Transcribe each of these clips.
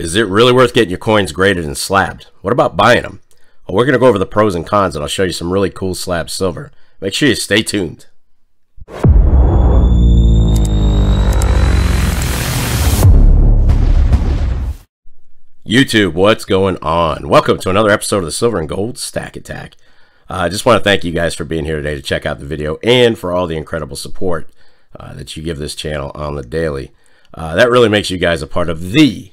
Is it really worth getting your coins graded and slabbed? What about buying them? Well, we're going to go over the pros and cons, and I'll show you some really cool slab silver. Make sure you stay tuned. YouTube, what's going on? Welcome to another episode of the Silver and Gold Stack Attack. I just want to thank you guys for being here today to check out the video and for all the incredible support that you give this channel on the daily. That really makes you guys a part of the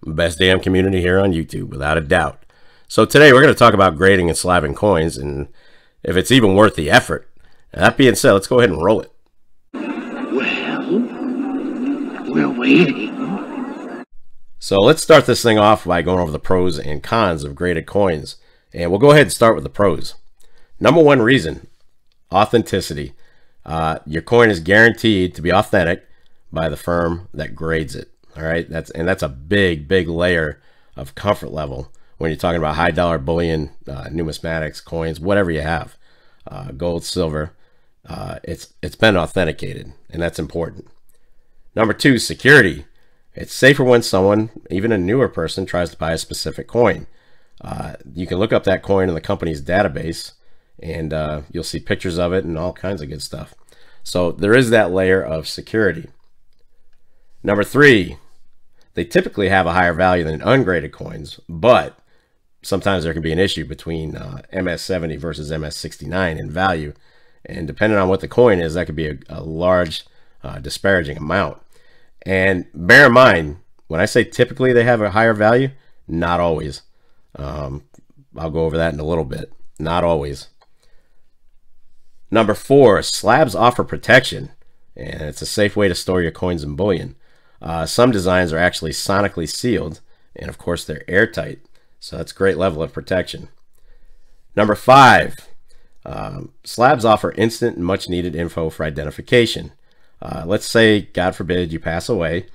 best damn community here on YouTube, without a doubt. So today we're going to talk about grading and slabbing coins and if it's even worth the effort. And that being said, let's go ahead and roll it. Well, we're waiting. So let's start this thing off by going over the pros and cons of graded coins. And we'll go ahead and start with the pros. Number one reason, authenticity. Your coin is guaranteed to be authentic by the firm that grades it. All right, that's a big layer of comfort level when you're talking about high dollar bullion, numismatics, coins, whatever you have, gold, silver. It's been authenticated, and that's important. Number two, security. It's safer when someone, even a newer person, tries to buy a specific coin. You can look up that coin in the company's database, and you'll see pictures of it and all kinds of good stuff. So there is that layer of security. Number three, they typically have a higher value than ungraded coins, but sometimes there can be an issue between MS70 versus MS69 in value. And depending on what the coin is, that could be a large disparaging amount. And bear in mind, when I say typically they have a higher value, not always. I'll go over that in a little bit. Not always. Number four, slabs offer protection, and it's a safe way to store your coins and bullion. Some designs are actually sonically sealed, and of course they're airtight, so that's a great level of protection. Number five, slabs offer instant and much needed info for identification. Let's say, God forbid, you pass away.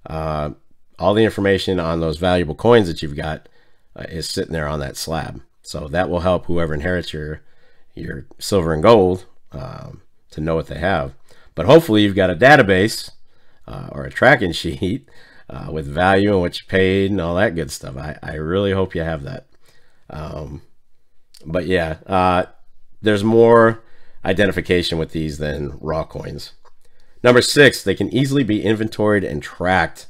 All the information on those valuable coins that you've got is sitting there on that slab, so that will help whoever inherits your silver and gold to know what they have. But hopefully you've got a database or a tracking sheet with value and what you paid and all that good stuff. I really hope you have that. But yeah, there's more identification with these than raw coins. Number six, they can easily be inventoried and tracked.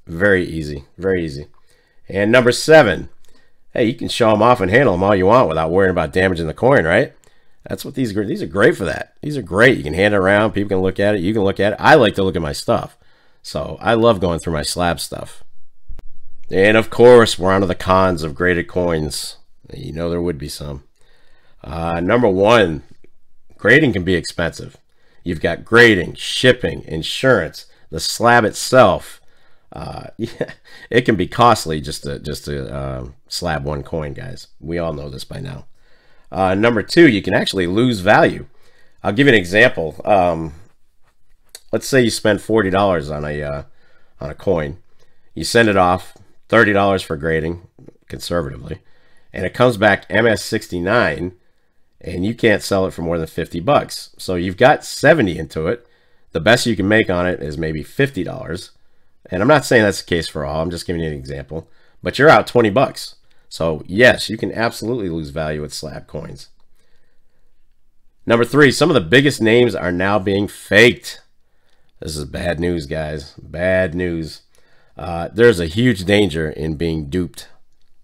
Very easy, very easy. And number seven, hey, you can show them off and handle them all you want without worrying about damaging the coin, right? That's what these are great for that. These are great. You can hand it around. People can look at it. You can look at it. I like to look at my stuff. So I love going through my slab stuff. And of course, we're on to the cons of graded coins. You know there would be some. Number one, grading can be expensive. You've got grading, shipping, insurance, the slab itself. Yeah, it can be costly just to slab one coin, guys. We all know this by now. Number two, you can actually lose value. I'll give you an example. Let's say you spend $40 on a coin. You send it off, $30 for grading, conservatively, and it comes back MS69, and you can't sell it for more than 50 bucks. So you've got 70 into it. The best you can make on it is maybe $50. And I'm not saying that's the case for all. I'm just giving you an example. But you're out 20 bucks. So yes, you can absolutely lose value with slab coins. Number three, some of the biggest names are now being faked. This is bad news, guys. Bad news. There's a huge danger in being duped.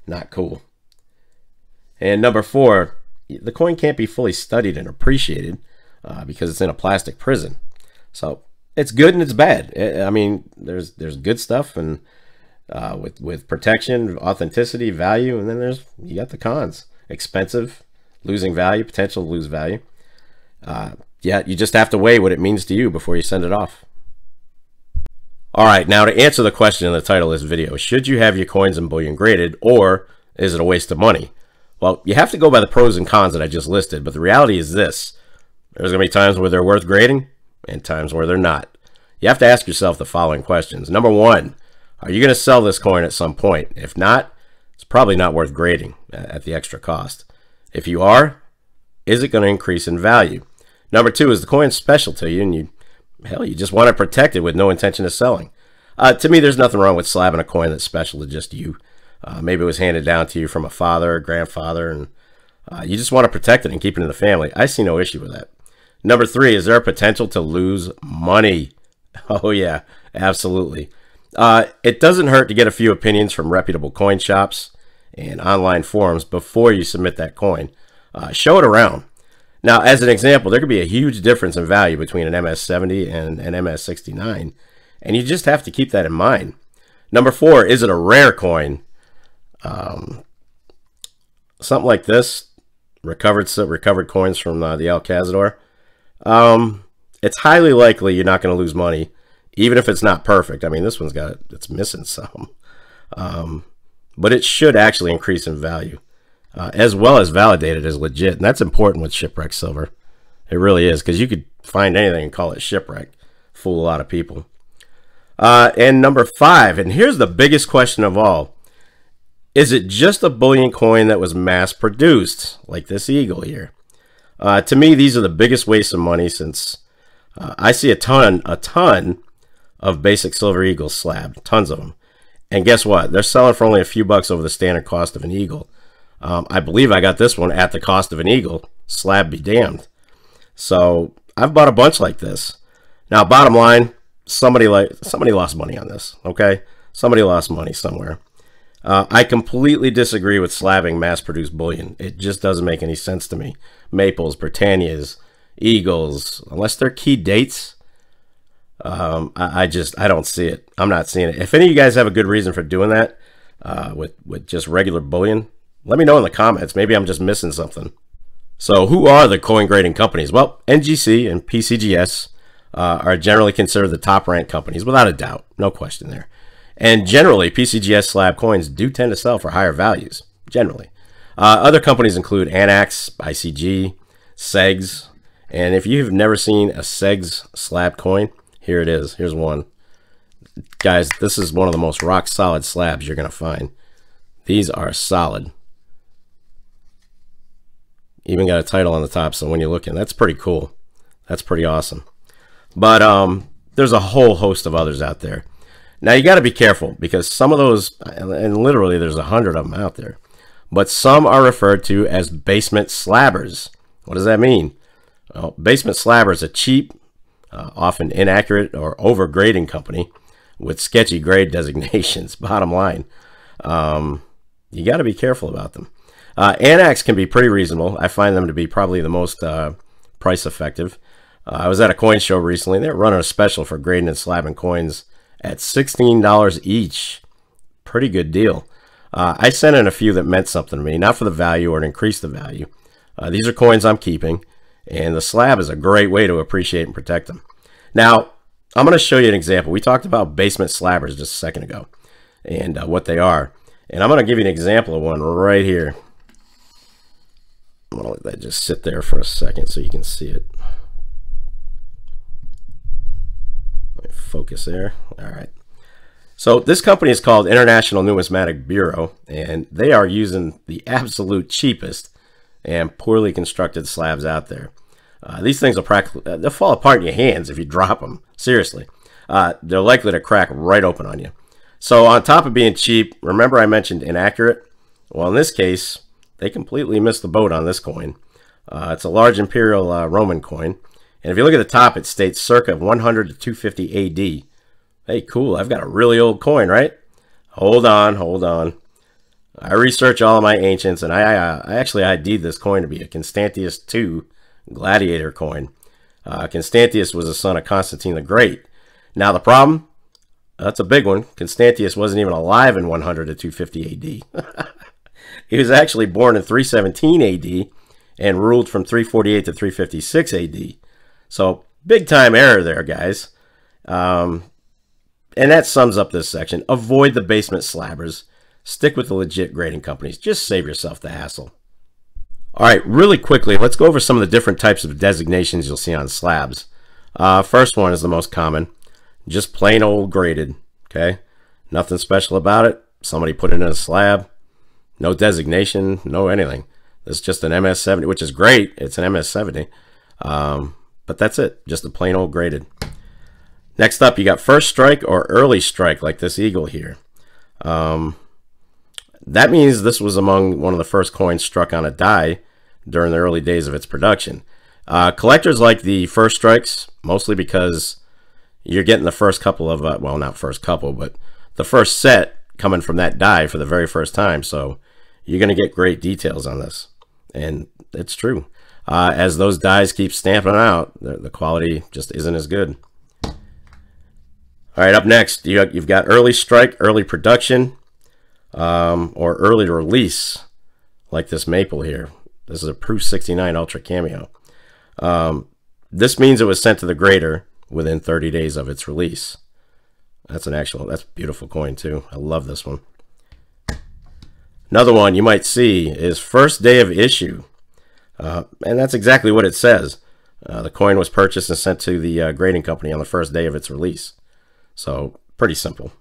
Not cool. And number four, the coin can't be fully studied and appreciated because it's in a plastic prison. So it's good and it's bad. I mean, there's good stuff and with protection, authenticity, value, and then you got the cons. Expensive, losing value, potential to lose value. Yeah, you just have to weigh what it means to you before you send it off. All right, now to answer the question in the title of this video, should you have your coins and bullion graded, or is it a waste of money? Well, you have to go by the pros and cons that I just listed, but the reality is this. There's going to be times where they're worth grading and times where they're not. You have to ask yourself the following questions. Number one, are you going to sell this coin at some point? If not, it's probably not worth grading at the extra cost. If you are, is it going to increase in value? Number two, is the coin special to you and you just want it protected with no intention of selling? To me, there's nothing wrong with slabbing a coin that's special to just you. Maybe it was handed down to you from a father or grandfather, and you just want to protect it and keep it in the family. I see no issue with that. Number 3, is there a potential to lose money? Oh, yeah, absolutely. It doesn't hurt to get a few opinions from reputable coin shops and online forums before you submit that coin. Show it around. Now, as an example, there could be a huge difference in value between an MS-70 and an MS-69, and you just have to keep that in mind. Number 4, is it a rare coin? Something like this, recovered coins from the El Cazador. It's highly likely you're not going to lose money, even if it's not perfect. I mean, this one's it's missing some, but it should actually increase in value, as well as validate it as legit. And that's important with shipwreck silver. It really is, because you could find anything and call it shipwreck, fool a lot of people. And number 5, and here's the biggest question of all. Is it just a bullion coin that was mass produced, like this eagle here? To me, these are the biggest waste of money, since I see a ton of basic silver eagles slabbed, tons of them. And guess what? They're selling for only a few bucks over the standard cost of an eagle. I believe I got this one at the cost of an eagle, slab be damned. So I've bought a bunch like this. Now, bottom line, somebody lost money on this, okay? Somebody lost money somewhere. I completely disagree with slabbing mass-produced bullion. It just doesn't make any sense to me. Maples, Britannias, Eagles, unless they're key dates, I don't see it. I'm not seeing it. If any of you guys have a good reason for doing that with just regular bullion, let me know in the comments. Maybe I'm just missing something. So who are the coin grading companies? Well, NGC and PCGS are generally considered the top-ranked companies, without a doubt. No question there. And generally, PCGS slab coins do tend to sell for higher values, generally. Other companies include Anax, ICG, SEGS. And if you've never seen a SEGS slab coin, here it is. Here's one. Guys, this is one of the most rock-solid slabs you're going to find. These are solid. Even got a title on the top, so when you're looking, that's pretty cool. That's pretty awesome. But there's a whole host of others out there. Now, you got to be careful, because some of those, and literally there's 100 of them out there, but some are referred to as basement slabbers. What does that mean? Well, basement slabber is a cheap, often inaccurate or overgrading company with sketchy grade designations. Bottom line, you got to be careful about them. Anax can be pretty reasonable. I find them to be probably the most price effective. I was at a coin show recently, and they were running a special for grading and slabbing coins at $16 each. Pretty good deal. I sent in a few that meant something to me, not for the value or to increase the value. These are coins I'm keeping, and the slab is a great way to appreciate and protect them. Now, I'm going to show you an example. We talked about basement slabbers just a second ago and what they are. And I'm going to give you an example of one right here. I'm going to let that just sit there for a second so you can see it. Let me focus there. All right. So this company is called International Numismatic Bureau, and they are using the absolute cheapest and poorly constructed slabs out there. These things will they'll fall apart in your hands if you drop them. Seriously. They're likely to crack right open on you. So on top of being cheap, remember I mentioned inaccurate? Well, in this case, they completely missed the boat on this coin. It's a large imperial Roman coin. And if you look at the top, it states circa 100 to 250 AD. Hey, cool. I've got a really old coin, right? Hold on. I researched all of my ancients, and I actually ID'd this coin to be a Constantius II gladiator coin. Constantius was the son of Constantine the Great. Now, the problem? That's a big one. Constantius wasn't even alive in 100 to 250 AD. He was actually born in 317 AD and ruled from 348 to 356 AD. So, big time error there, guys. And that sums up this section. Avoid the basement slabbers. Stick with the legit grading companies. Just save yourself the hassle. All right, really quickly, let's go over some of the different types of designations you'll see on slabs. First one is the most common. Just plain old graded. Okay? Nothing special about it. Somebody put it in a slab. No designation, no anything. It's just an MS-70, which is great. It's an MS-70. But that's it. Just a plain old graded. Next up, you got first strike or early strike, like this eagle here. That means this was among one of the first coins struck on a die during the early days of its production. Collectors like the first strikes, mostly because you're getting the first couple of, well, not first couple, but the first set coming from that die for the very first time. So you're going to get great details on this. And it's true. As those dies keep stamping out, the quality just isn't as good. All right, up next, you've got early strike, early production, or early release, like this maple here. This is a Proof 69 Ultra Cameo. This means it was sent to the grader within 30 days of its release. That's a beautiful coin too. I love this one. Another one you might see is first day of issue. And that's exactly what it says. The coin was purchased and sent to the grading company on the first day of its release. So pretty simple.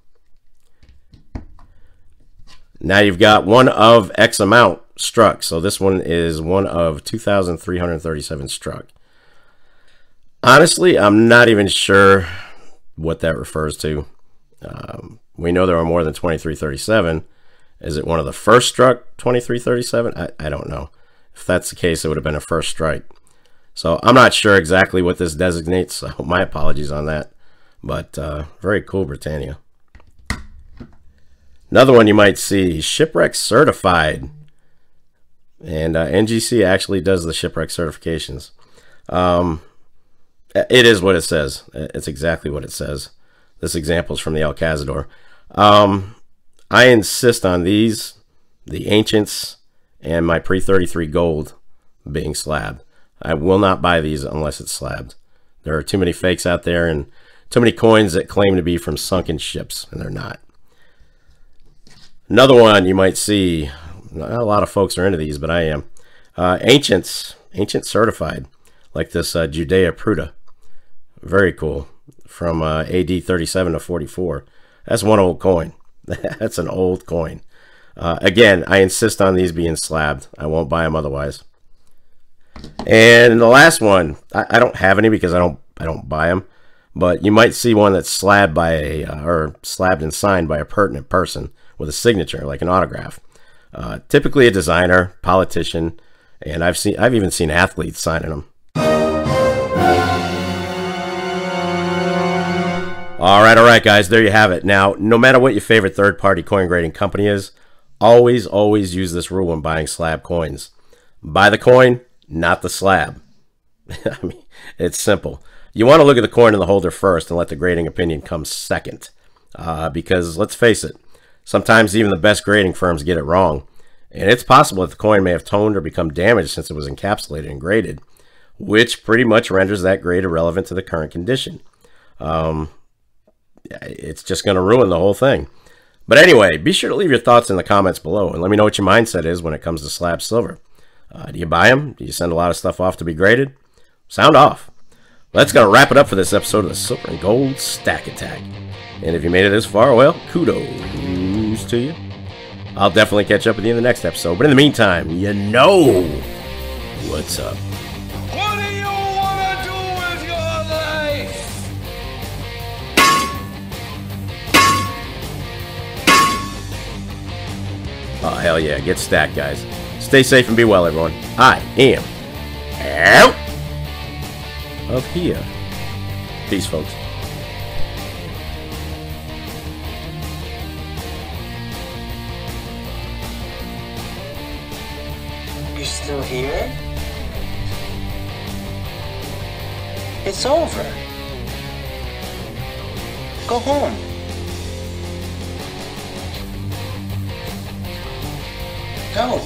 Now you've got one of X amount struck. So this one is one of 2,337 struck. Honestly, I'm not even sure what that refers to. We know there are more than 2337. Is it one of the first struck 2337? I don't know. If that's the case, it would have been a first strike. So I'm not sure exactly what this designates. So my apologies on that. But very cool, Britannia. Another one you might see, shipwreck certified. And NGC actually does the shipwreck certifications. It is what it says. It's exactly what it says. This example is from the El Cazador. I insist on these, the Ancients, and my pre-33 gold being slabbed. I will not buy these unless it's slabbed. There are too many fakes out there and too many coins that claim to be from sunken ships, and they're not. Another one you might see, not a lot of folks are into these, but I am. Ancient certified, like this Judea Pruta. Very cool. From AD 37 to 44. That's one old coin. That's an old coin. Again, I insist on these being slabbed. I won't buy them otherwise. And the last one, I don't have any because I don't buy them. But you might see one that's slabbed by or slabbed and signed by a pertinent person with a signature, like an autograph. Typically a designer, politician, and I've even seen athletes signing them. All right, guys, there you have it. Now, no matter what your favorite third-party coin grading company is, always use this rule when buying slab coins. Buy the coin, not the slab. I mean, it's simple. You want to look at the coin in the holder first and let the grading opinion come second. Because, let's face it, sometimes even the best grading firms get it wrong. And it's possible that the coin may have toned or become damaged since it was encapsulated and graded, which pretty much renders that grade irrelevant to the current condition. It's just going to ruin the whole thing. But anyway, be sure to leave your thoughts in the comments below and let me know what your mindset is when it comes to slab silver. Do you buy them? Do you send a lot of stuff off to be graded? Sound off. Well, that's going to wrap it up for this episode of the Silver and Gold Stack Attack. And if you made it this far, well, kudos to you. I'll definitely catch up with you in the next episode. But in the meantime, you know what's up. What do you want to do with your life? Oh, hell yeah. Get stacked, guys. Stay safe and be well, everyone. I am out of here. Peace, folks. You're still here? It's over. Go home. Go.